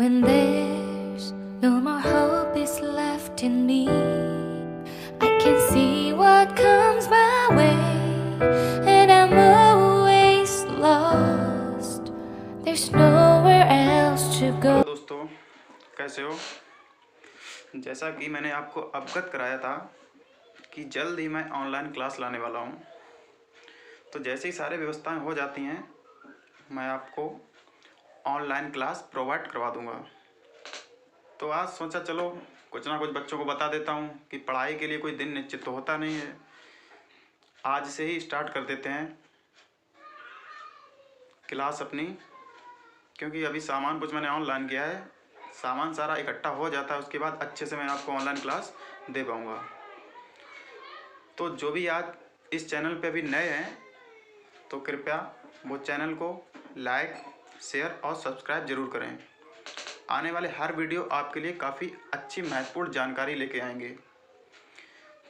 When there's no more hope is left in me, I can see what comes my way, and I'm always lost. There's nowhere else to go. Hello दोस्तों, कैसे हो? जैसा कि मैंने आपको अवगत कराया था कि जल्द ही मैं ऑनलाइन क्लास लाने वाला हूं, तो जैसे ही सारी व्यवस्थाएं हो जाती हैं मैं आपको ऑनलाइन क्लास प्रोवाइड करवा दूंगा। तो आज सोचा चलो कुछ ना कुछ बच्चों को बता देता हूं कि पढ़ाई के लिए कोई दिन निश्चित तो होता नहीं है। आज से ही स्टार्ट कर देते हैं क्लास अपनी, क्योंकि अभी सामान कुछ मैंने ऑनलाइन किया है। सामान सारा इकट्ठा हो जाता है, उसके बाद अच्छे से मैं आपको ऑनलाइन क्लास दे पाऊँगा। तो जो भी आज इस चैनल पे अभी नए हैं तो कृपया वो चैनल को लाइक, शेयर और सब्सक्राइब ज़रूर करें। आने वाले हर वीडियो आपके लिए काफ़ी अच्छी महत्वपूर्ण जानकारी लेके आएंगे।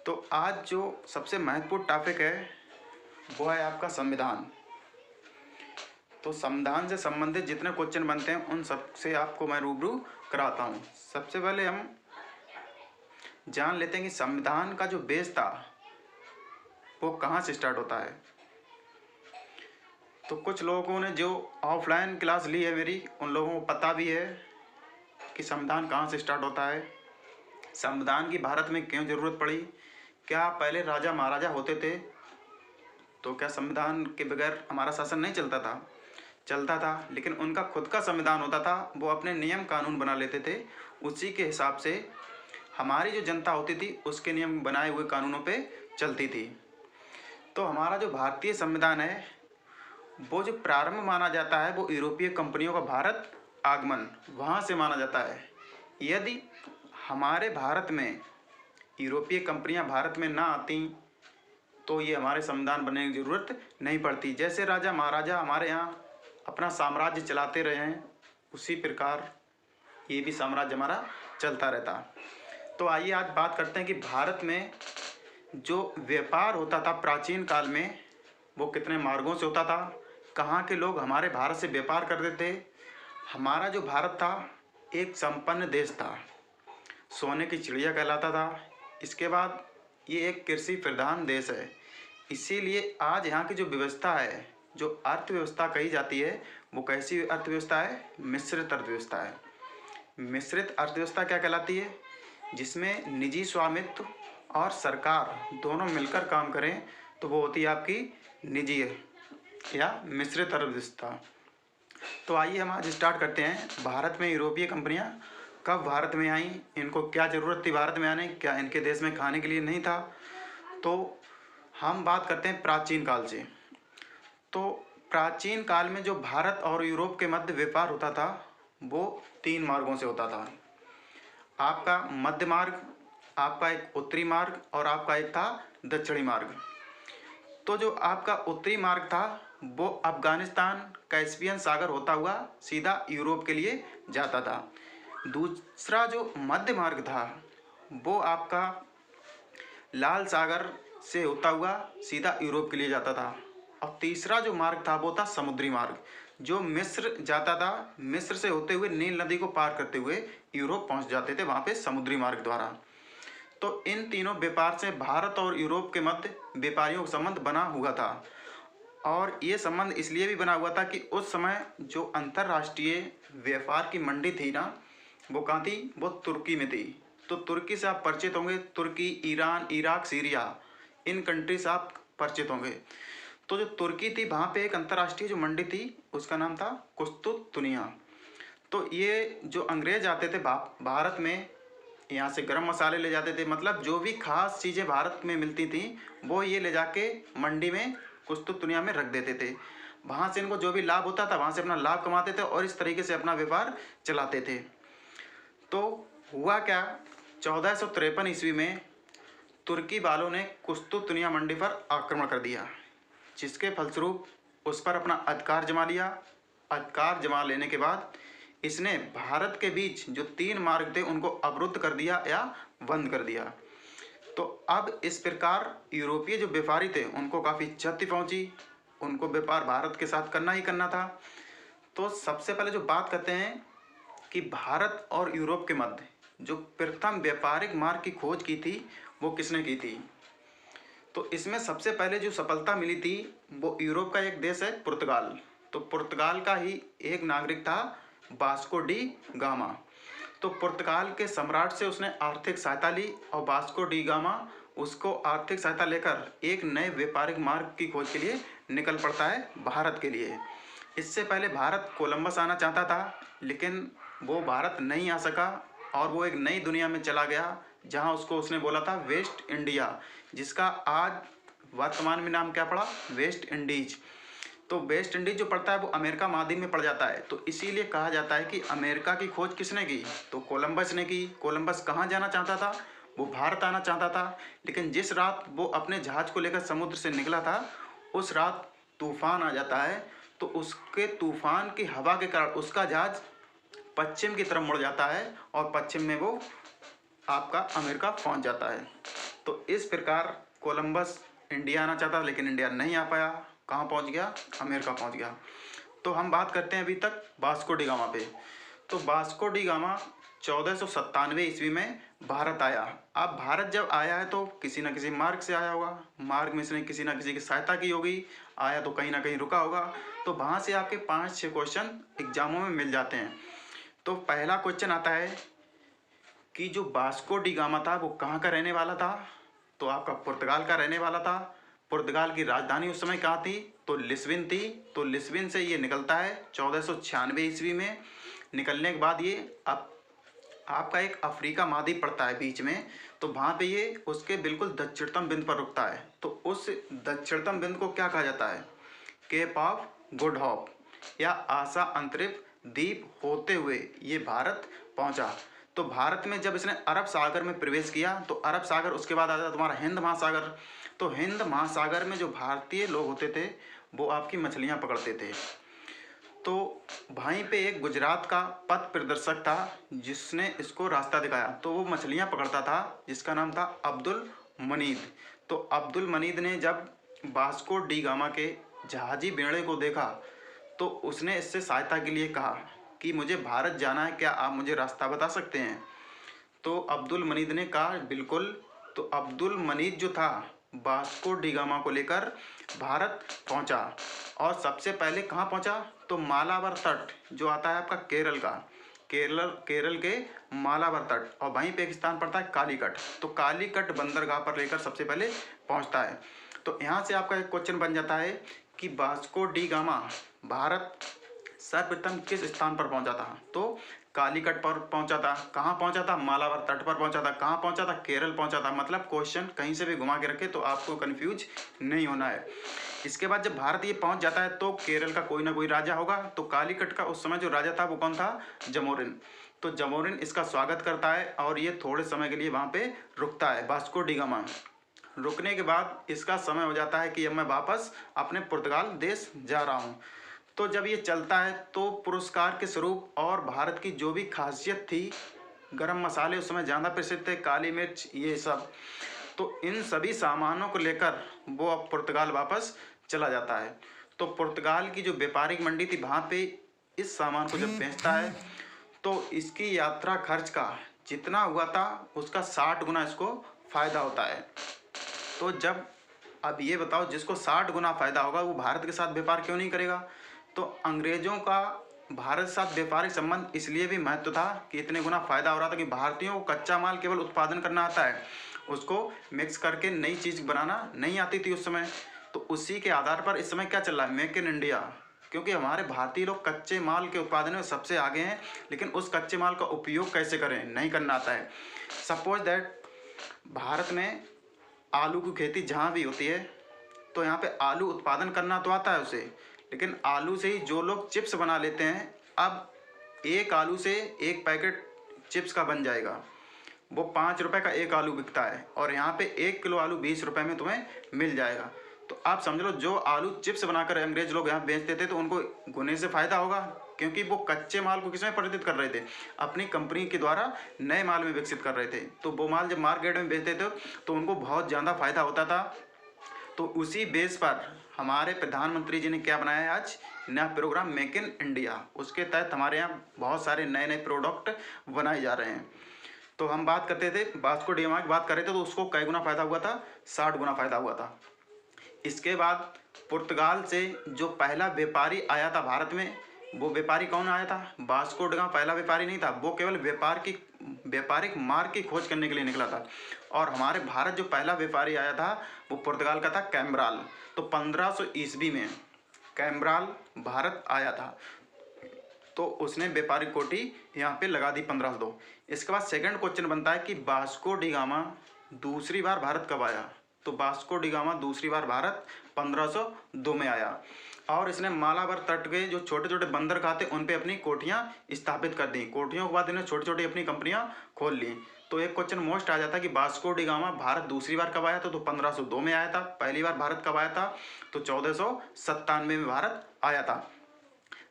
तो आज जो सबसे महत्वपूर्ण टॉपिक है वो है आपका संविधान। तो संविधान से संबंधित जितने क्वेश्चन बनते हैं उन सब से आपको मैं रूबरू कराता हूँ। सबसे पहले हम जान लेते हैं कि संविधान का जो बेस था वो कहाँ से स्टार्ट होता है। तो कुछ लोगों ने जो ऑफलाइन क्लास ली है मेरी, उन लोगों को पता भी है कि संविधान कहाँ से स्टार्ट होता है, संविधान की भारत में क्यों ज़रूरत पड़ी, क्या पहले राजा महाराजा होते थे तो क्या संविधान के बगैर हमारा शासन नहीं चलता था, लेकिन उनका खुद का संविधान होता था, वो अपने नियम कानून बना लेते थे, उसी के हिसाब से हमारी जो जनता होती थी उसके नियम बनाए हुए कानूनों पे चलती थी। तो हमारा जो भारतीय संविधान है वो जो प्रारंभ माना जाता है वो यूरोपीय कंपनियों का भारत आगमन वहाँ से माना जाता है। यदि हमारे भारत में यूरोपीय कंपनियाँ भारत में ना आती तो ये हमारे संविधान बनने की ज़रूरत नहीं पड़ती। जैसे राजा महाराजा हमारे यहाँ अपना साम्राज्य चलाते रहे हैं, उसी प्रकार ये भी साम्राज्य हमारा चलता रहता। तो आइए आज बात करते हैं कि भारत में जो व्यापार होता था प्राचीन काल में वो कितने मार्गों से होता था, कहाँ के लोग हमारे भारत से व्यापार करते थे। हमारा जो भारत था एक संपन्न देश था, सोने की चिड़िया कहलाता था। इसके बाद ये एक कृषि प्रधान देश है, इसीलिए आज यहाँ की जो व्यवस्था है, जो अर्थव्यवस्था कही जाती है, वो कैसी अर्थव्यवस्था है? मिश्रित अर्थव्यवस्था है। मिश्रित अर्थव्यवस्था क्या कहलाती है? जिसमें निजी स्वामित्व और सरकार दोनों मिलकर काम करें तो वो होती है आपकी निजी या मिश्रित अर्थव्यवस्था। तो आइए हम आज स्टार्ट करते हैं। भारत में यूरोपीय कंपनियां कब भारत में आईं, इनको क्या ज़रूरत थी भारत में आने, क्या इनके देश में खाने के लिए नहीं था। तो हम बात करते हैं प्राचीन काल से। तो प्राचीन काल में जो भारत और यूरोप के मध्य व्यापार होता था वो 3 मार्गों से होता था। आपका मध्य मार्ग, आपका एक उत्तरी मार्ग और आपका एक था दक्षिणी मार्ग। तो जो आपका उत्तरी मार्ग था वो अफगानिस्तान कैस्पियन सागर होता हुआ सीधा यूरोप के लिए जाता था। दूसरा जो मध्य मार्ग था वो आपका लाल सागर से होता हुआ सीधा यूरोप के लिए जाता था। और तीसरा जो मार्ग था वो था समुद्री मार्ग, जो मिस्र जाता था। मिस्र से होते हुए नील नदी को पार करते हुए यूरोप पहुंच जाते थे वहाँ पे समुद्री मार्ग द्वारा। तो इन तीनों व्यापार से भारत और यूरोप के मध्य व्यापारियों का संबंध बना हुआ था। और ये संबंध इसलिए भी बना हुआ था कि उस समय जो अंतर्राष्ट्रीय व्यापार की मंडी थी ना, वो कहाँ थी? वो तुर्की में थी। तो तुर्की से आप परिचित होंगे, तुर्की, ईरान, इराक, सीरिया, इन कंट्री से आप परिचित होंगे। तो जो तुर्की थी वहाँ पे एक अंतर्राष्ट्रीय जो मंडी थी उसका नाम था कुस्तुंतनिया। तो ये जो अंग्रेज आते थे भारत में, यहाँ से गरम मसाले ले जाते थे, मतलब जो भी खास चीज़ें भारत में मिलती थी वो ये ले जाके मंडी में कुस्तुंतनिया में रख देते थे। वहाँ से इनको जो भी लाभ होता था वहाँ से अपना लाभ कमाते थे और इस तरीके से अपना व्यापार चलाते थे। तो हुआ क्या, 1453 ईस्वी में तुर्की वालों ने कुस्तुंतनिया मंडी पर आक्रमण कर दिया, जिसके फलस्वरूप उस पर अपना अधिकार जमा लिया। अधिकार जमा लेने के बाद इसने भारत के बीच जो 3 मार्ग थे उनको अवरुद्ध कर दिया या बंद कर दिया। तो अब इस प्रकार यूरोपीय जो व्यापारी थे उनको काफ़ी क्षति पहुंची, उनको व्यापार भारत के साथ करना ही करना था। तो सबसे पहले जो बात करते हैं कि भारत और यूरोप के मध्य जो प्रथम व्यापारिक मार्ग की खोज की थी वो किसने की थी। तो इसमें सबसे पहले जो सफलता मिली थी वो यूरोप का एक देश है पुर्तगाल। तो पुर्तगाल का ही एक नागरिक था वास्को डी गामा। तो पुर्तगाल के सम्राट से उसने आर्थिक सहायता ली और वास्को डी गामा उसको आर्थिक सहायता लेकर एक नए व्यापारिक मार्ग की खोज के लिए निकल पड़ता है भारत के लिए। इससे पहले भारत कोलंबस आना चाहता था, लेकिन वो भारत नहीं आ सका और वो एक नई दुनिया में चला गया जहां उसको उसने बोला था वेस्ट इंडिया, जिसका आज वर्तमान में नाम क्या पड़ा, वेस्ट इंडीज। तो वेस्ट इंडीज जो पड़ता है वो अमेरिका महाद्वीप में पड़ जाता है। तो इसीलिए कहा जाता है कि अमेरिका की खोज किसने की, तो कोलंबस ने की। कोलंबस कहाँ जाना चाहता था, वो भारत आना चाहता था, लेकिन जिस रात वो अपने जहाज को लेकर समुद्र से निकला था उस रात तूफान आ जाता है। तो उसके तूफान की हवा के कारण उसका जहाज पश्चिम की तरफ मुड़ जाता है और पश्चिम में वो आपका अमेरिका पहुंच जाता है। तो इस प्रकार कोलंबस इंडिया आना चाहता लेकिन इंडिया नहीं आ पाया। कहाँ पहुंच गया, अमेरिका पहुंच गया। तो हम बात करते हैं अभी तक वास्को डी गामा पे। तो वास्को डी गामा 1497 ईस्वी में भारत आया। अब भारत जब आया है तो किसी न किसी मार्ग से आया होगा, मार्ग में इसने किसी न किसी की सहायता की होगी, आया तो कहीं ना कहीं रुका होगा। तो वहाँ से आपके 5-6 क्वेश्चन एग्जामों में मिल जाते हैं। तो पहला क्वेश्चन आता है कि जो वास्को डी गामा था वो कहाँ का रहने वाला था, तो आपका पुर्तगाल का रहने वाला था। पुर्तगाल की राजधानी उस समय कहाँ थी, तो लिस्बन थी। तो लिस्बन से ये निकलता है 1496 ईस्वी में। निकलने के बाद ये अब आपका एक अफ्रीका महाद्वीप पड़ता है बीच में, तो वहाँ पे ये उसके बिल्कुल दक्षिणतम बिंदु पर रुकता है। तो उस दक्षिणतम बिंदु को क्या कहा जाता है, केप ऑफ गुड होप या आशा अंतरिक्ष द्वीप होते हुए ये भारत पहुँचा। तो भारत में जब इसने अरब सागर में प्रवेश किया तो अरब सागर, उसके बाद आता तुम्हारा हिंद महासागर। तो हिंद महासागर में जो भारतीय लोग होते थे वो आपकी मछलियाँ पकड़ते थे। तो वहीं पे एक गुजरात का पथ प्रदर्शक था जिसने इसको रास्ता दिखाया। तो वो मछलियाँ पकड़ता था जिसका नाम था अब्दुल मनीद। तो अब्दुल मनीद ने जब वास्को डी गामा के जहाजी बेड़े को देखा तो उसने इससे सहायता के लिए कहा कि मुझे भारत जाना है, क्या आप मुझे रास्ता बता सकते हैं। तो अब्दुल मनीद ने कहा बिल्कुल। तो अब्दुल मनीद जो था वास्को डी गामा को लेकर भारत पहुंचा और सबसे पहले कहाँ पहुंचा, तो मालाबार तट जो आता है आपका केरल का, केरल के मालाबार तट, और वहीं पे एक स्थान पड़ता है कालीकट। तो कालीकट बंदरगाह पर लेकर सबसे पहले पहुंचता है। तो यहाँ से आपका एक क्वेश्चन बन जाता है कि वास्को डी गामा भारत सर्वप्रथम किस स्थान पर पहुंचा था, तो कालीकट पर पहुंचा था। कहाँ पहुंचा था, मालाबार तट पर पहुंचा था। कहाँ पहुंचा था, केरल पहुंचा था। मतलब क्वेश्चन कहीं से भी घुमा के रखे तो आपको कंफ्यूज नहीं होना है। इसके बाद जब भारत ये पहुंच जाता है तो केरल का कोई ना कोई राजा होगा। तो कालीकट का उस समय जो राजा था वो कौन था, जमोरिन। तो जमोरिन इसका स्वागत करता है और ये थोड़े समय के लिए वहाँ पे रुकता है वास्को डी गामा। रुकने के बाद इसका समय हो जाता है कि अब मैं वापस अपने पुर्तगाल देश जा रहा हूँ। तो जब ये चलता है तो पुरस्कार के स्वरूप और भारत की जो भी खासियत थी, गरम मसाले उस समय ज़्यादा प्रसिद्ध थे, काली मिर्च ये सब, तो इन सभी सामानों को लेकर वो अब पुर्तगाल वापस चला जाता है। तो पुर्तगाल की जो व्यापारिक मंडी थी वहाँ पे इस सामान को जब बेचता है तो इसकी यात्रा खर्च का जितना हुआ था उसका 60 गुना इसको फ़ायदा होता है। तो जब अब ये बताओ जिसको 60 गुना फ़ायदा होगा वो भारत के साथ व्यापार क्यों नहीं करेगा। तो अंग्रेज़ों का भारत के साथ व्यापारिक संबंध इसलिए भी महत्व था कि इतने गुना फ़ायदा हो रहा था कि भारतीयों को कच्चा माल केवल उत्पादन करना आता है, उसको मिक्स करके नई चीज़ बनाना नहीं आती थी उस समय। तो उसी के आधार पर इस समय क्या चल रहा है, मेक इन इंडिया, क्योंकि हमारे भारतीय लोग कच्चे माल के उत्पादन में सबसे आगे हैं, लेकिन उस कच्चे माल का उपयोग कैसे करें नहीं करना आता है। सपोज दैट भारत में आलू की खेती जहाँ भी होती है तो यहाँ पे आलू उत्पादन करना तो आता है उसे, लेकिन आलू से ही जो लोग चिप्स बना लेते हैं, अब एक आलू से एक पैकेट चिप्स का बन जाएगा, वो 5 रुपये का एक आलू बिकता है और यहाँ पे 1 किलो आलू 20 रुपये में तुम्हें मिल जाएगा। तो आप समझ लो जो आलू चिप्स बनाकर अंग्रेज लोग यहाँ बेचते थे तो उनको गुने से फ़ायदा होगा, क्योंकि वो कच्चे माल को किसमें परिवर्तित कर रहे थे, अपनी कंपनी के द्वारा नए माल में विकसित कर रहे थे। तो वो माल जब मार्केट में बेचते थे तो उनको बहुत ज़्यादा फ़ायदा होता था। तो उसी बेस पर हमारे प्रधानमंत्री जी ने क्या बनाया है आज नया प्रोग्राम मेक इन इंडिया, उसके तहत हमारे यहाँ बहुत सारे नए नए प्रोडक्ट बनाए जा रहे हैं। तो हम बात करते थे वास्को डी गामा की बात करें तो उसको कई गुना फ़ायदा हुआ था, 60 गुना फ़ायदा हुआ था। इसके बाद पुर्तगाल से जो पहला व्यापारी आया था भारत में, वो व्यापारी कौन आया था? वास्को डी गामा पहला व्यापारी नहीं था, वो केवल व्यापारिक मार्ग की खोज करने के लिए निकला था। और हमारे भारत जो पहला व्यापारी आया था वो पुर्तगाल का था, कैम्ब्राल। तो 1500 ईस्वी में कैम्ब्राल भारत आया था, तो उसने व्यापारिक कोठी यहाँ पे लगा दी 1502। इसके बाद सेकंड क्वेश्चन बनता है कि वास्को डी गामा दूसरी बार भारत कब आया? तो वास्को डी गामा दूसरी बार भारत 1502 में आया और इसने मालाबार तट के जो छोटे छोटे बंदरगाह थे उन पे अपनी कोठियाँ स्थापित कर दी। कोठियों के बाद इन्हें छोटी छोटी अपनी कंपनियाँ खोल ली। तो एक क्वेश्चन मोस्ट आ जाता है कि वास्को डी गामा भारत दूसरी बार कब आया था? तो 1502 में आया था। पहली बार भारत कब आया था? तो 1497 में भारत आया था।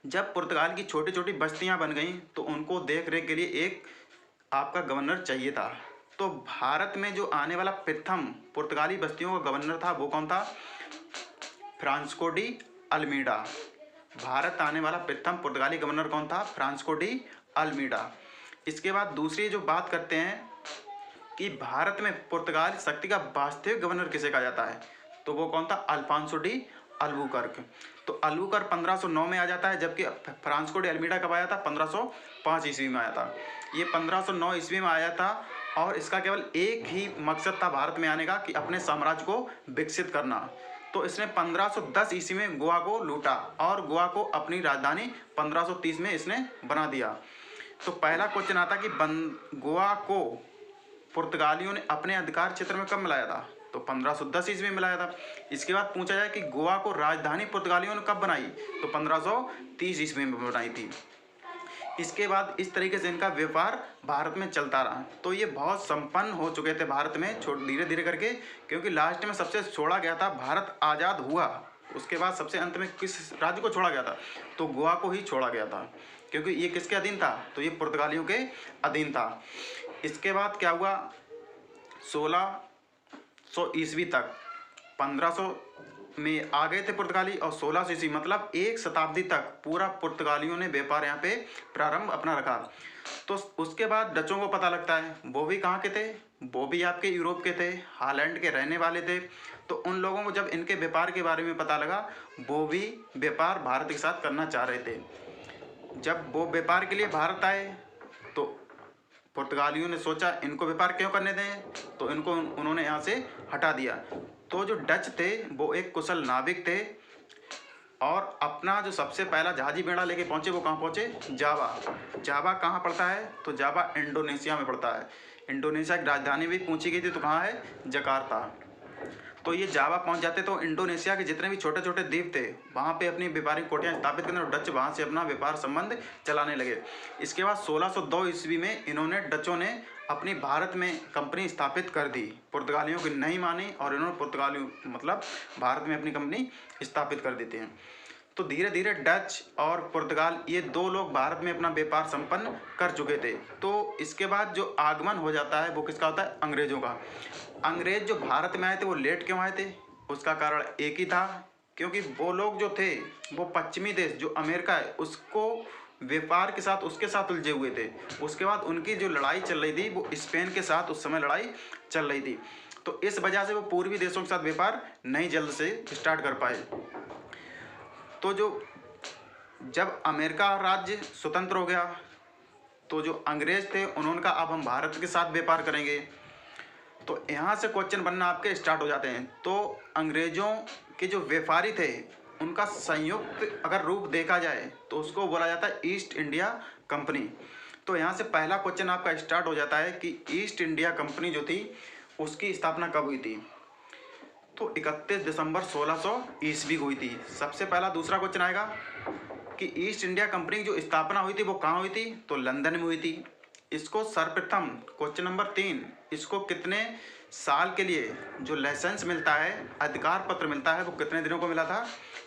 जब पुर्तगाल की छोटी छोटी बस्तियां बन गईं तो उनको देख रेख के लिए एक आपका गवर्नर चाहिए था। तो भारत में जो आने वाला प्रथम पुर्तगाली बस्तियों का गवर्नर था वो कौन था? Francisco de Almeida. भारत आने वाला प्रथम पुर्तगाली गवर्नर कौन था? Francisco de Almeida. इसके बाद दूसरी जो बात करते हैं कि भारत में पुर्तगाल शक्ति का वास्तविक गवर्नर किसे कहा जाता है? तो वो कौन था? Alfonso de Albuquerque. तो अल्बुकर्क 1509 में आ जाता है, जबकि फ्रांसिस्को डी अल्मीडा कब आया था? 1505 ईस्वी में आया था। ये 1509 ईस्वी में आया था और इसका केवल एक ही मकसद था भारत में आने का कि अपने साम्राज्य को विकसित करना। तो इसने 1510 ईस्वी में गोवा को लूटा और गोवा को अपनी राजधानी 1530 में इसने बना दिया। तो पहला क्वेश्चन आता कि गोवा को पुर्तगालियों ने अपने अधिकार क्षेत्र में कब मिलाया था? तो 1510 ईस्वी में मिलाया था। इसके बाद पूछा जाए कि गोवा को राजधानी पुर्तगालियों ने कब बनाई? तो 1530 ईस्वी में बनाई थी। इसके बाद इस तरीके से इनका व्यापार भारत में चलता रहा। तो ये बहुत संपन्न हो चुके थे भारत में धीरे धीरे करके, क्योंकि लास्ट में सबसे छोड़ा गया था, भारत आज़ाद हुआ उसके बाद सबसे अंत में किस राज्य को छोड़ा गया था? तो गोवा को ही छोड़ा गया था, क्योंकि ये किसके अधीन था? तो ये पुर्तगालियों के अधीन था। इसके बाद क्या हुआ? 1600 ईस्वी तक 1500 में आ गए थे पुर्तगाली और 1600 ईस्वी मतलब एक शताब्दी तक पूरा पुर्तगालियों ने व्यापार यहाँ पे प्रारंभ अपना रखा। तो उसके बाद डचों को पता लगता है, वो भी कहाँ के थे? वो भी आपके यूरोप के थे, हॉलैंड के रहने वाले थे। तो उन लोगों को जब इनके व्यापार के बारे में पता लगा, वो भी व्यापार भारत के साथ करना चाह रहे थे। जब वो व्यापार के लिए भारत आए तो पुर्तगालियों ने सोचा इनको व्यापार क्यों करने दें, तो इनको उन्होंने यहाँ से हटा दिया। तो जो डच थे वो एक कुशल नाविक थे और अपना जो सबसे पहला जहाजी बेड़ा लेके पहुँचे, वो कहाँ पहुँचे? जावा। जावा कहाँ पड़ता है? तो जावा इंडोनेशिया में पड़ता है। इंडोनेशिया की राजधानी भी पूछी गई थी, तो कहाँ है? जकार्ता। तो ये जावा पहुंच जाते तो इंडोनेशिया के जितने भी छोटे छोटे द्वीप थे वहाँ पे अपनी व्यापारिक कोठियाँ स्थापित करने और डच वहाँ से अपना व्यापार संबंध चलाने लगे। इसके बाद 1602 ईस्वी में इन्होंने डचों ने अपनी भारत में कंपनी स्थापित कर दी। पुर्तगालियों की नहीं मानी और इन्होंने पुर्तगालियों मतलब भारत में अपनी कंपनी स्थापित कर देते हैं। तो धीरे धीरे डच और पुर्तगाल ये दो लोग भारत में अपना व्यापार संपन्न कर चुके थे। तो इसके बाद जो आगमन हो जाता है वो किसका होता है? अंग्रेजों का। अंग्रेज जो भारत में आए थे वो लेट क्यों आए थे? उसका कारण एक ही था, क्योंकि वो लोग जो थे वो पश्चिमी देश जो अमेरिका है उसको व्यापार के साथ उसके साथ उलझे हुए थे। उसके बाद उनकी जो लड़ाई चल रही थी वो स्पेन के साथ उस समय लड़ाई चल रही थी। तो इस वजह से वो पूर्वी देशों के साथ व्यापार नहीं जल्द से स्टार्ट कर पाए। तो जब अमेरिका राज्य स्वतंत्र हो गया तो जो अंग्रेज थे उन्होंने कहा अब हम भारत के साथ व्यापार करेंगे। तो यहाँ से क्वेश्चन बनना आपके स्टार्ट हो जाते हैं। तो अंग्रेजों के जो व्यापारी थे उनका संयुक्त अगर रूप देखा जाए तो उसको बोला जाता है ईस्ट इंडिया कंपनी। तो यहाँ से पहला क्वेश्चन आपका स्टार्ट हो जाता है कि ईस्ट इंडिया कंपनी जो थी उसकी स्थापना कब हुई थी? तो 31 दिसंबर 1600 ईस्वी को हुई थी। सबसे पहला दूसरा क्वेश्चन आएगा कि ईस्ट इंडिया कंपनी की जो स्थापना हुई थी वो कहाँ हुई थी? तो लंदन में हुई थी। इसको सर्वप्रथम क्वेश्चन नंबर 3, इसको कितने साल के लिए जो लाइसेंस मिलता है, अधिकार पत्र मिलता है, वो कितने दिनों को मिला था?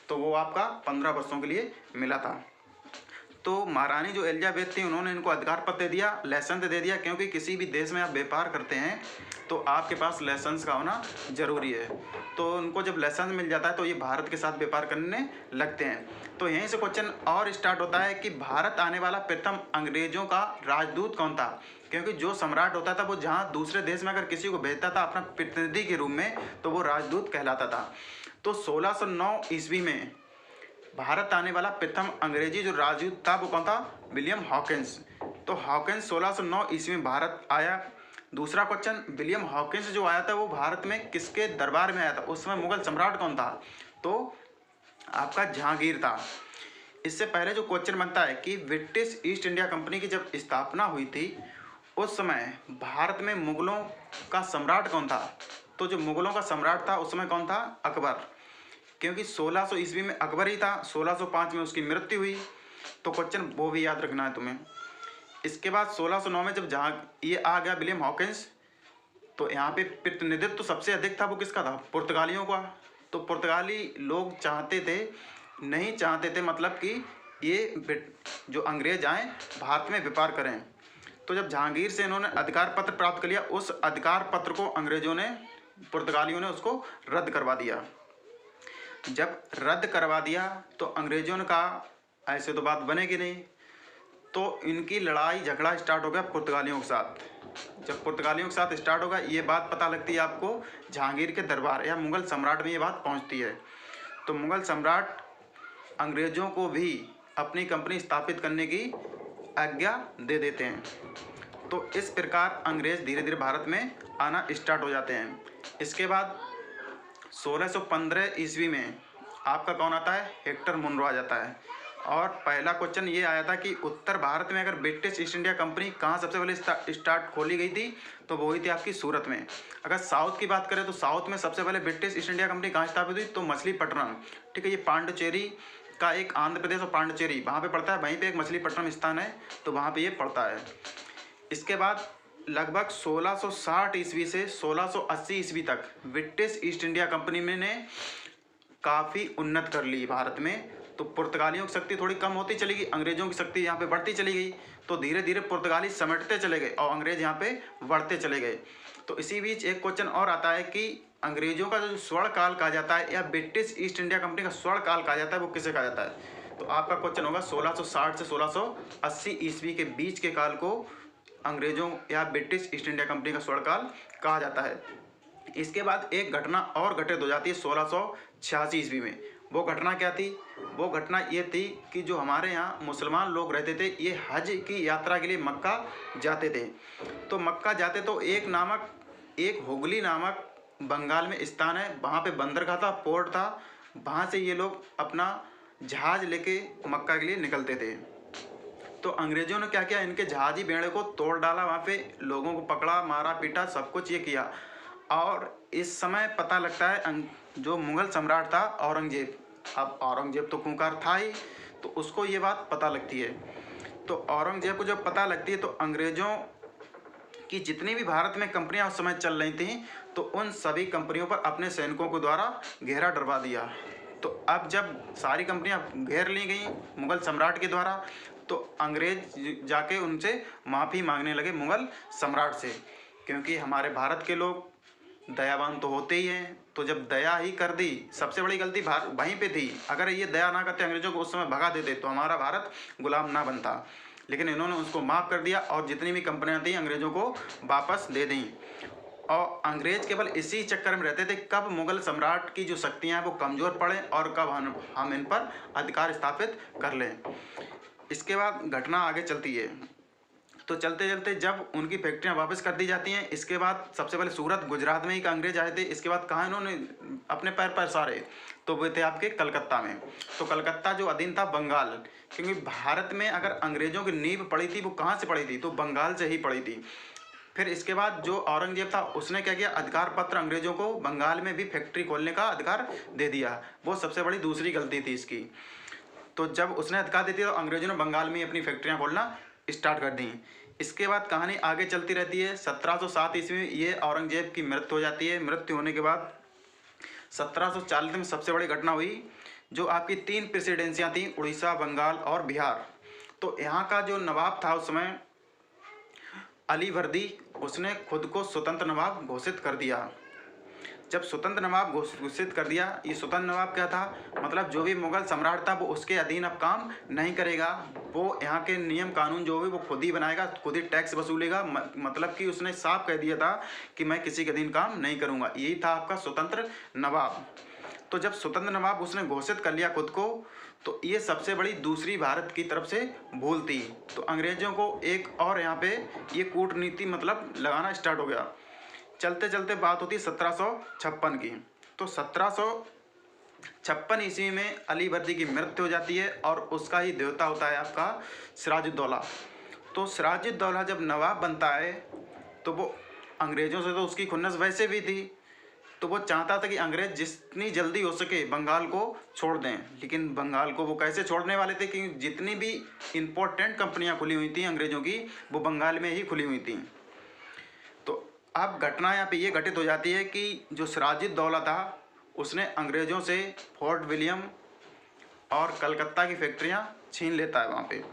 तो वो आपका 15 वर्षों के लिए मिला था। तो महारानी जो एलिजाबेथ थी उन्होंने इनको अधिकार पत्र दे दिया, लाइसेंस दे दिया, क्योंकि किसी भी देश में आप व्यापार करते हैं तो आपके पास लाइसेंस का होना ज़रूरी है। तो उनको जब लाइसेंस मिल जाता है तो ये भारत के साथ व्यापार करने लगते हैं। तो यहीं से क्वेश्चन और स्टार्ट होता है कि भारत आने वाला प्रथम अंग्रेजों का राजदूत कौन था, क्योंकि जो सम्राट होता था वो जहाँ दूसरे देश में अगर किसी को भेजता था अपना प्रतिनिधि के रूप में तो वो राजदूत कहलाता था। तो 1609 ईस्वी में भारत आने वाला प्रथम अंग्रेजी जो राजदूत था वो कौन था, विलियम हॉकिंस। तो हॉकिंस 1609 ईस्वी में भारत आया। दूसरा क्वेश्चन, विलियम हॉकिंस जो आया था वो भारत में किसके दरबार में आया था, उस समय मुगल सम्राट कौन था, तो आपका जहांगीर था। इससे पहले जो क्वेश्चन बनता है कि ब्रिटिश ईस्ट इंडिया कंपनी की जब स्थापना हुई थी उस समय भारत में मुगलों का सम्राट कौन था, तो जो मुगलों का सम्राट था उस समय कौन था, अकबर, क्योंकि 1600 ईस्वी में अकबर ही था, 1605 में उसकी मृत्यु हुई। तो क्वेश्चन वो भी याद रखना है तुम्हें। इसके बाद 1609 में जब जहाँ ये आ गया विलियम हॉकिंस, तो यहाँ पे प्रतिनिधित्व तो सबसे अधिक था वो किसका था, पुर्तगालियों का। तो पुर्तगाली लोग चाहते थे, नहीं चाहते थे मतलब कि ये जो अंग्रेज आए भारत में व्यापार करें। तो जब जहांगीर से इन्होंने अधिकार पत्र प्राप्त कर लिया, उस अधिकार पत्र को अंग्रेजों ने, पुर्तगालियों ने उसको रद्द करवा दिया। जब रद्द करवा दिया तो अंग्रेजों ने कहा ऐसे तो बात बनेगी नहीं, तो इनकी लड़ाई झगड़ा स्टार्ट हो गया पुर्तगालियों के साथ। जब पुर्तगालियों के साथ स्टार्ट होगा, ये बात पता लगती है आपको जहांगीर के दरबार या मुगल सम्राट में ये बात पहुंचती है। तो मुगल सम्राट अंग्रेजों को भी अपनी कंपनी स्थापित करने की आज्ञा दे देते हैं। तो इस प्रकार अंग्रेज धीरे धीरे भारत में आना स्टार्ट हो जाते हैं। इसके बाद 1615 ईस्वी में आपका कौन आता है, हेक्टर मुनरो आ जाता है। और पहला क्वेश्चन ये आया था कि उत्तर भारत में अगर ब्रिटिश ईस्ट इंडिया कंपनी कहाँ सबसे पहले स्टार्ट खोली गई थी, तो वो हुई थी आपकी सूरत में। अगर साउथ की बात करें तो साउथ में सबसे पहले ब्रिटिश ईस्ट इंडिया कंपनी कहाँ स्थापित हुई, तो मछलीपट्टनम, ठीक है। ये पांडिचेरी का एक आंध्र प्रदेश और पांडिचेरी वहाँ पे पड़ता है, वहीं पे एक मछलीपट्टनम स्थान है, तो वहाँ पे ये पड़ता है। इसके बाद लगभग 1660 ईस्वी से 1680 ईस्वी तक ब्रिटिश ईस्ट इंडिया कंपनी में ने काफ़ी उन्नत कर ली भारत में। तो पुर्तगालियों की शक्ति थोड़ी कम होती चली गई, अंग्रेजों की शक्ति यहाँ पे बढ़ती चली गई। तो धीरे धीरे पुर्तगाली समेटते चले गए और अंग्रेज यहाँ पे बढ़ते चले गए। तो इसी बीच एक क्वेश्चन और आता है कि अंग्रेजों का जो स्वर्ण काल कहा जाता है या ब्रिटिश ईस्ट इंडिया कंपनी का स्वर्ण काल कहा जाता है, वो किसे कहा जाता है, तो आपका क्वेश्चन होगा 1660 से 1680 ईस्वी के बीच के काल को अंग्रेजों या ब्रिटिश ईस्ट इंडिया कंपनी का स्वर्ण काल कहा जाता है। इसके बाद एक घटना और घटित हो जाती है 1686 ईस्वी में। वो घटना क्या थी, वो घटना ये थी कि जो हमारे यहाँ मुसलमान लोग रहते थे, ये हज की यात्रा के लिए मक्का जाते थे। तो मक्का जाते तो एक हुगली नामक बंगाल में स्थान है, वहाँ पे बंदरगाह था, पोर्ट था, वहाँ से ये लोग अपना जहाज़ लेके मक्का के लिए निकलते थे। तो अंग्रेजों ने क्या किया, इनके जहाजी बेड़े को तोड़ डाला, वहाँ पे लोगों को पकड़ा, मारा पीटा, सब कुछ ये किया। और इस समय पता लगता है जो मुगल सम्राट था औरंगजेब, अब औरंगजेब तो खूंखार था ही, तो उसको ये बात पता लगती है। तो औरंगजेब को जब पता लगती है तो अंग्रेज़ों की जितनी भी भारत में कंपनियां उस समय चल रही थी, तो उन सभी कंपनियों पर अपने सैनिकों के द्वारा घेरा डलवा दिया। तो अब जब सारी कंपनियां घेर ली गई मुगल सम्राट के द्वारा, तो अंग्रेज जाके उनसे माफ़ी मांगने लगे मुगल सम्राट से, क्योंकि हमारे भारत के लोग दयावान तो होते ही हैं। तो जब दया ही कर दी, सबसे बड़ी गलती वहीं पे थी। अगर ये दया ना करते, अंग्रेजों को उस समय भगा देते, तो हमारा भारत गुलाम ना बनता। लेकिन इन्होंने उसको माफ़ कर दिया और जितनी भी कंपनियां थी अंग्रेजों को वापस दे दी। और अंग्रेज केवल इसी चक्कर में रहते थे कब मुगल सम्राट की जो शक्तियाँ हैं वो कमज़ोर पड़े और कब हम इन पर अधिकार स्थापित कर लें। इसके बाद घटना आगे चलती है। तो चलते चलते जब उनकी फैक्ट्रियां वापस कर दी जाती हैं, इसके बाद सबसे पहले सूरत गुजरात में ही अंग्रेज आए थे। इसके बाद कहाँ इन्होंने अपने पैर पसारे, तो वो थे आपके कलकत्ता में। तो कलकत्ता जो अधीन था बंगाल, क्योंकि भारत में अगर अंग्रेजों की नींव पड़ी थी वो कहाँ से पड़ी थी, तो बंगाल से ही पड़ी थी। फिर इसके बाद जो औरंगजेब था उसने क्या किया, अधिकार पत्र अंग्रेजों को बंगाल में भी फैक्ट्री खोलने का अधिकार दे दिया। वो सबसे बड़ी दूसरी गलती थी इसकी। तो जब उसने अधिकार दे दिया तो अंग्रेजों ने बंगाल में ही अपनी फैक्ट्रियाँ खोलना स्टार्ट कर दी। इसके बाद कहानी आगे चलती रहती है। 1707 ईस्वी में ये औरंगजेब की मृत्यु हो जाती है। मृत्यु होने के बाद 1740 में सबसे बड़ी घटना हुई, जो आपकी 3 प्रेसिडेंसियाँ थी, उड़ीसा, बंगाल और बिहार। तो यहाँ का जो नवाब था उस समय अलीवर्दी, उसने खुद को स्वतंत्र नवाब घोषित कर दिया। जब स्वतंत्र नवाब घोषित कर दिया, ये स्वतंत्र नवाब क्या था, मतलब जो भी मुगल सम्राट था वो उसके अधीन अब काम नहीं करेगा, वो यहाँ के नियम कानून जो भी वो खुद ही बनाएगा, खुद ही टैक्स वसूलेगा। मतलब कि उसने साफ कह दिया था कि मैं किसी के अधीन काम नहीं करूँगा। यही था आपका स्वतंत्र नवाब। तो जब स्वतंत्र नवाब उसने घोषित कर लिया खुद को, तो ये सबसे बड़ी दूसरी भारत की तरफ से भूल थी। तो अंग्रेजों को एक और यहाँ पे ये कूटनीति मतलब लगाना स्टार्ट हो गया। चलते चलते बात होती 1756 की। तो 1756 ईस्वी में अलीवर्दी की मृत्यु हो जाती है और उसका ही देवता होता है आपका सिराजुद्दौला। तो सिराजुद्दौला जब नवाब बनता है तो वो अंग्रेज़ों से तो उसकी खुन्नस वैसे भी थी, तो वो चाहता था कि अंग्रेज जितनी जल्दी हो सके बंगाल को छोड़ दें। लेकिन बंगाल को वो कैसे छोड़ने वाले थे कि जितनी भी इम्पोर्टेंट कंपनियां खुली हुई थी अंग्रेज़ों की, वो बंगाल में ही खुली हुई थी। तो अब घटना यहाँ पे ये घटित हो जाती है कि जो सिराजुद्दौला था उसने अंग्रेज़ों से फोर्ट विलियम और कलकत्ता की फैक्ट्रियाँ छीन लेता है। वहाँ पे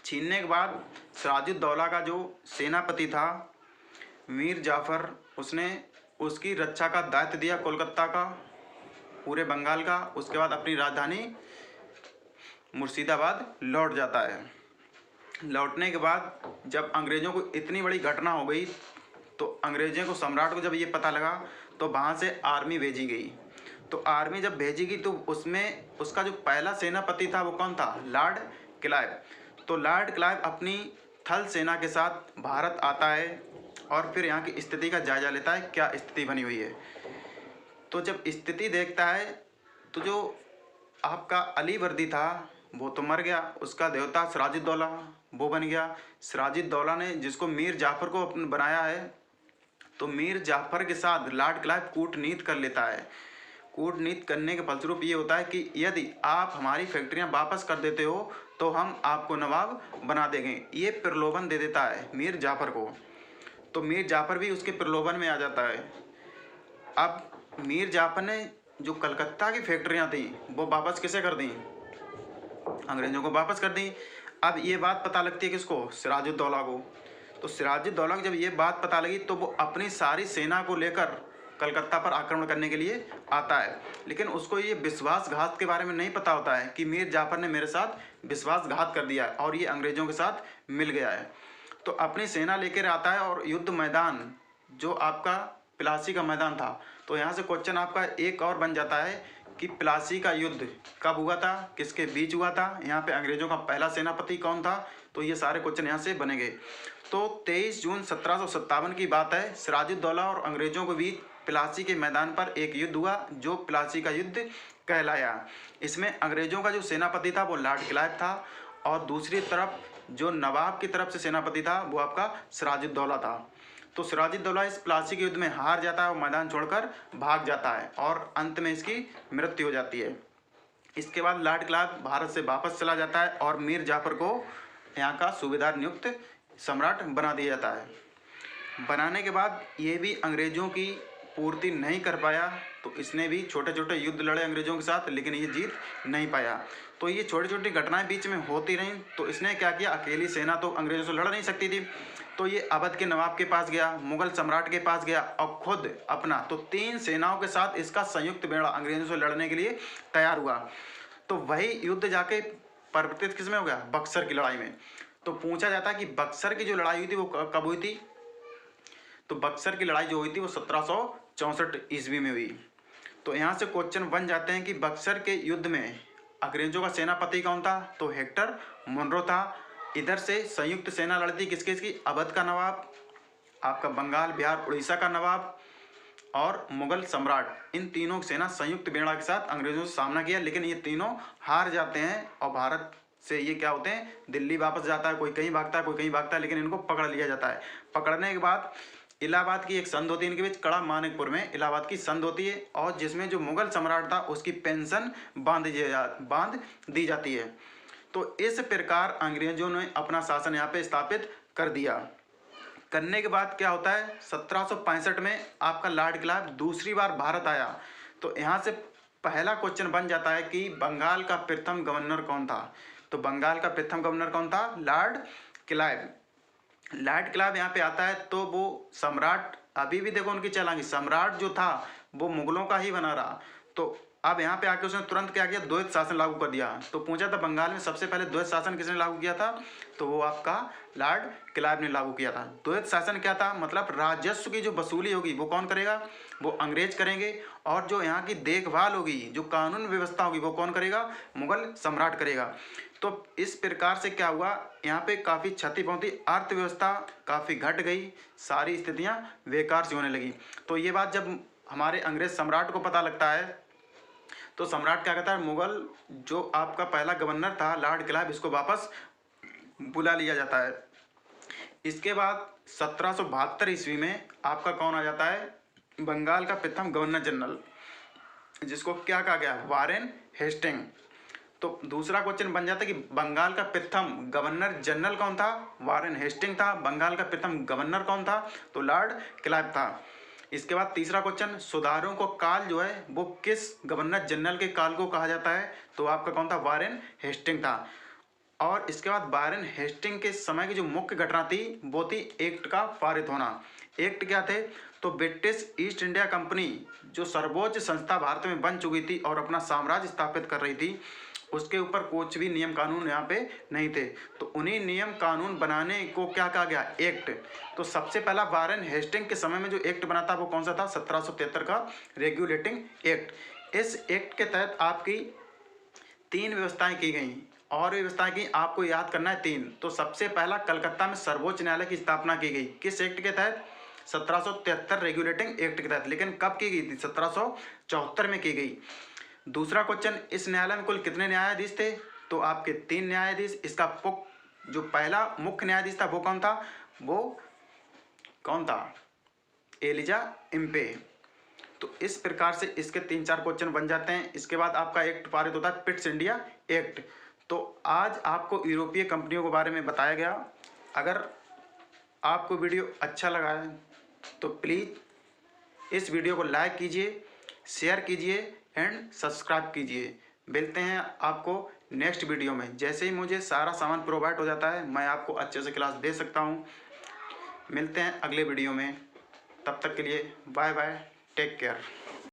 छीनने के बाद सिराजुद्दौला का जो सेनापति था मीर जाफ़र, उसने उसकी रक्षा का दायित्व दिया कोलकाता का, पूरे बंगाल का। उसके बाद अपनी राजधानी मुर्शिदाबाद लौट जाता है। लौटने के बाद जब अंग्रेज़ों को इतनी बड़ी घटना हो गई तो अंग्रेज़ों को, सम्राट को जब ये पता लगा तो वहाँ से आर्मी भेजी गई। तो आर्मी जब भेजी गई तो उसमें उसका जो पहला सेनापति था वो कौन था, लॉर्ड क्लाइव। तो लॉर्ड क्लाइव अपनी थल सेना के साथ भारत आता है और फिर यहाँ की स्थिति का जायजा लेता है, क्या स्थिति बनी हुई है। तो जब स्थिति देखता है तो जो आपका अलीवर्दी था वो तो मर गया, उसका देवता सिराजुद्दौला वो बन गया। सिराजुद्दौला ने जिसको मीर जाफ़र को बनाया है, तो मीर जाफ़र के साथ लॉर्ड क्लाइव कूटनीति कर लेता है। कूटनीति करने के फलस्वरूप ये होता है कि यदि आप हमारी फैक्ट्रियां वापस कर देते हो तो हम आपको नवाब बना देंगे। ये प्रलोभन दे देता है मीर जाफ़र को। तो मीर जाफ़र भी उसके प्रलोभन में आ जाता है। अब मीर जाफ़र ने जो कलकत्ता की फैक्ट्रियां थी वो वापस किसे कर दी, अंग्रेज़ों को वापस कर दी। अब ये बात पता लगती है किसको, सिराजुद्दौला को। तो सिराजुद्दौला को जब ये बात पता लगी तो वो अपनी सारी सेना को लेकर कलकत्ता पर आक्रमण करने के लिए आता है। लेकिन उसको ये विश्वासघात के बारे में नहीं पता होता है कि मीर जाफ़र ने मेरे साथ विश्वासघात कर दिया है और ये अंग्रेज़ों के साथ मिल गया है। तो अपनी सेना लेकर आता है और युद्ध मैदान जो आपका प्लासी का मैदान था, तो यहाँ से क्वेश्चन आपका एक और बन जाता है कि प्लासी का युद्ध कब हुआ था, किसके बीच हुआ था, यहाँ पे अंग्रेज़ों का पहला सेनापति कौन था। तो ये सारे क्वेश्चन यहाँ से बनेंगे। तो 23 जून 1757 की बात है, सिराजुद्दौला और अंग्रेज़ों के बीच प्लासी के मैदान पर एक युद्ध हुआ जो प्लासी का युद्ध कहलाया। इसमें अंग्रेज़ों का जो सेनापति था वो लॉर्ड क्लाइव था और दूसरी तरफ जो नवाब की तरफ से सेनापति था वो आपका सिराजुद्दौला था। तो सिराजुद्दौला इस प्लासी के युद्ध में हार जाता है और मैदान छोड़कर भाग जाता है और अंत में इसकी मृत्यु हो जाती है। इसके बाद लॉर्ड क्लाइव भारत से वापस चला जाता है और मीर जाफ़र को यहाँ का सूबेदार नियुक्त सम्राट बना दिया जाता है। बनाने के बाद ये भी अंग्रेज़ों की पूर्ति नहीं कर पाया, तो इसने भी छोटे छोटे युद्ध लड़े अंग्रेज़ों के साथ, लेकिन ये जीत नहीं पाया। तो ये छोटी छोटी घटनाएं बीच में होती रहीं। तो इसने क्या किया, अकेली सेना तो अंग्रेज़ों से लड़ नहीं सकती थी, तो ये अवध के नवाब के पास गया, मुगल सम्राट के पास गया और खुद अपना तो 3 सेनाओं के साथ इसका संयुक्त बेड़ा अंग्रेज़ों से लड़ने के लिए तैयार हुआ। तो वही युद्ध जाके परिवर्तित किस में हो गया, बक्सर की लड़ाई में। तो पूछा जाता है कि बक्सर की जो लड़ाई हुई थी वो कब हुई थी। तो बक्सर की लड़ाई जो हुई थी वो 1764 ईस्वी में हुई। तो यहाँ से क्वेश्चन बन जाते हैं कि बक्सर के युद्ध में अंग्रेज़ों का सेनापति कौन था, तो हेक्टर मुनरो था। इधर से संयुक्त सेना लड़ती किसकी, इसकी अवध का नवाब, आपका बंगाल बिहार उड़ीसा का नवाब और मुगल सम्राट। इन तीनों सेना संयुक्त बेड़ा के साथ अंग्रेज़ों से सामना किया, लेकिन ये तीनों हार जाते हैं और भारत से ये क्या होते हैं, दिल्ली वापस जाता है। कोई कहीं भागता है, कोई कहीं भागता है, लेकिन इनको पकड़ लिया जाता है। पकड़ने के बाद इलाहाबाद की एक संध होती है इनके बीच, कड़ा मानिकपुर में इलाहाबाद की संध होती है और जिसमें जो मुगल सम्राट था उसकी पेंशन बांध दी जाती है। तो इस प्रकार अंग्रेजों ने अपना शासन यहाँ पे स्थापित कर दिया। करने के बाद क्या होता है, 1765 में आपका लॉर्ड क्लाइव दूसरी बार भारत आया। तो यहाँ से पहला क्वेश्चन बन जाता है कि बंगाल का प्रथम गवर्नर कौन था। तो बंगाल का प्रथम गवर्नर कौन था? Lord Clive. लॉर्ड क्लाइव यहाँ पे आता है तो वो सम्राट, अभी भी देखो उनकी चलांगी, सम्राट जो था वो मुगलों का ही बना रहा। तो अब यहाँ पे आके उसने तुरंत क्या किया? द्वैत शासन लागू कर दिया। तो पूछा था बंगाल में सबसे पहले द्वैत शासन किसने लागू किया था? तो वो आपका लॉर्ड क्लाइव ने लागू किया था। द्वैत शासन क्या था? मतलब राजस्व की जो वसूली होगी वो कौन करेगा? वो अंग्रेज करेंगे, और जो यहाँ की देखभाल होगी, जो कानून व्यवस्था होगी वो कौन करेगा? मुगल सम्राट करेगा। तो इस प्रकार से क्या हुआ? यहाँ पे काफ़ी क्षति पहुंची, अर्थव्यवस्था काफ़ी घट गई, सारी स्थितियाँ बेकार सी होने लगी। तो ये बात जब हमारे अंग्रेज सम्राट को पता लगता है तो सम्राट क्या कहता है? मुगल जो आपका पहला गवर्नर था लॉर्ड क्लाइव, इसको वापस बुला लिया जाता है। इसके बाद 1772 ईस्वी में आपका कौन आ जाता है? बंगाल का प्रथम गवर्नर जनरल, जिसको क्या कहा गया? Warren Hastings. तो दूसरा क्वेश्चन बन जाता है कि बंगाल का प्रथम गवर्नर जनरल कौन था? वारेन हेस्टिंग था। बंगाल का प्रथम गवर्नर कौन था? तो लॉर्ड क्लाइव था। इसके बाद तीसरा क्वेश्चन, सुधारों को काल जो है वो किस गवर्नर जनरल के काल को कहा जाता है? तो आपका कौन था? वारेन हेस्टिंग था। और इसके बाद वारेन हेस्टिंग के समय की जो मुख्य घटना थी वो थी एक्ट का पारित होना। एक्ट क्या थे? तो ब्रिटिश ईस्ट इंडिया कंपनी जो सर्वोच्च संस्था भारत में बन चुकी थी और अपना साम्राज्य स्थापित कर रही थी, उसके ऊपर कुछ भी नियम कानून यहाँ पे नहीं थे। तो उन्हीं नियम कानून बनाने को क्या कहा गया? एक्ट। तो सबसे पहला वारेन हेस्टिंग के समय में जो एक्ट बना था वो कौन सा था? 1773 का रेगुलेटिंग एक्ट। इस एक्ट के तहत आपकी 3 व्यवस्थाएं की गई, और व्यवस्थाएं की आपको याद करना है 3। तो सबसे पहला कलकत्ता में सर्वोच्च न्यायालय की स्थापना की गई, किस एक्ट के तहत? 1773 रेगुलेटिंग एक्ट के तहत। लेकिन कब की गई थी? 1774 में की गई। दूसरा क्वेश्चन, इस न्यायालय में कुल कितने न्यायाधीश थे? तो आपके 3 न्यायाधीश। इसका जो पहला मुख्य न्यायाधीश था वो कौन था? वो कौन था? Elijah Impey. तो इस प्रकार से इसके 3-4 क्वेश्चन बन जाते हैं। इसके बाद आपका एक्ट पारित होता है, पिट्स इंडिया एक्ट। तो आज आपको यूरोपीय कंपनियों के बारे में बताया गया। अगर आपको वीडियो अच्छा लगा है तो प्लीज़ इस वीडियो को लाइक कीजिए, शेयर कीजिए एंड सब्सक्राइब कीजिए। मिलते हैं आपको नेक्स्ट वीडियो में। जैसे ही मुझे सारा सामान प्रोवाइड हो जाता है मैं आपको अच्छे से क्लास दे सकता हूँ। मिलते हैं अगले वीडियो में, तब तक के लिए बाय बाय, टेक केयर।